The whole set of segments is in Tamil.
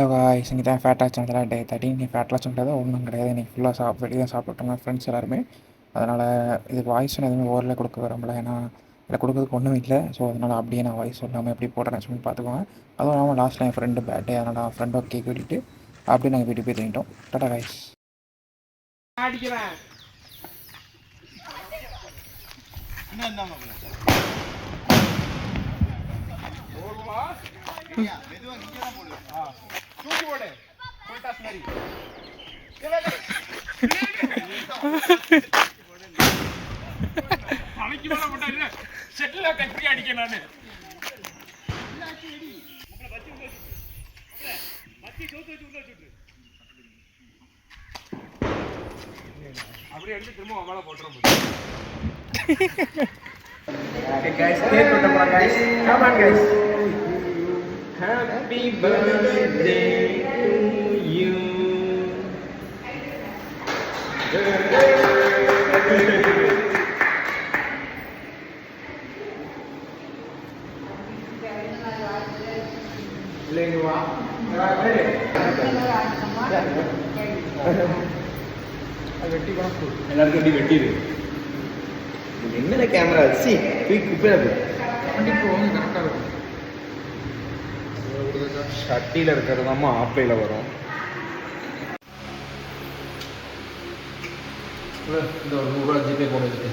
ஹலோ காய்ஸ், இங்கே தான் ஃபேட் ஆச்சு டே 13. நீ ஃபேட் லாஸ் கிடையாது, ஒன்றும் கிடையாது. இன்றைக்கி ஃபுல்லாக வெளியே தான் சாப்பிட்டோம் ஃப்ரெண்ட்ஸ் எல்லாருமே. அதனால் இது வாய்ஸ் எதுவுமே ஓவரில் கொடுக்க விரும்பல, ஏன்னா இதில் கொடுக்குறதுக்கு ஒன்றும் இல்லை. ஸோ அதனால் அப்படியே நான் வாய்ஸ் இல்லாமல் எப்படி போடுறேன்னு சொல்லி பார்த்துக்குவேன். அதுவும் இல்லாமல் லாஸ்ட்டில் என் ஃப்ரெண்டு பேட்டே, அதனால் ஃப்ரெண்டோட கேக் வெட்டிட்டு அப்படியே நாங்கள் வீட்டுக்கு போய் தூங்கிட்டோம். டாடா காய்ஸ். அப்படியே எடுத்து திரும்ப அவளை போட்டுறோம். Okay guys, cake cut up guys. Come on guys. Happy birthday to you. Lengua. எல்லாருக்கும் எப்படி வெட்டிடு என்ன கேமரா வச்சு குப்பையில கரெக்டாக இருக்கும். ஷட்டியில் இருக்கிறது தான் ஆப்பையில் வரும். இந்த ஒரு ₹100 ஜிபே போட வச்சுட்டு.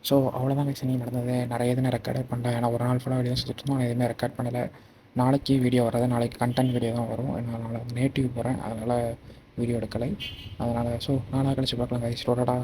ஸோ அவ்வளோதான் guys, இன்னைக்கு நடந்தது. நிறைய இது நான் ரெக்கார்டே பண்ணல, ஏன்னா ஒரு நாள் ஃபுல்லாக வீடியோ செஞ்சுட்டு இருந்தோம். நான் எதுவுமே ரெக்கார்ட் பண்ணலை. நாளைக்கு வீடியோ வராது, நாளைக்கு கண்டென்ட் வீடியோ தான் வரும். நான் நேட்டிவ் போகிறேன், அதனால் வீடியோ எடுக்கலை. அதனால் ஸோ நாளாக கழிச்சு பார்க்கலாம் guys. டோடா.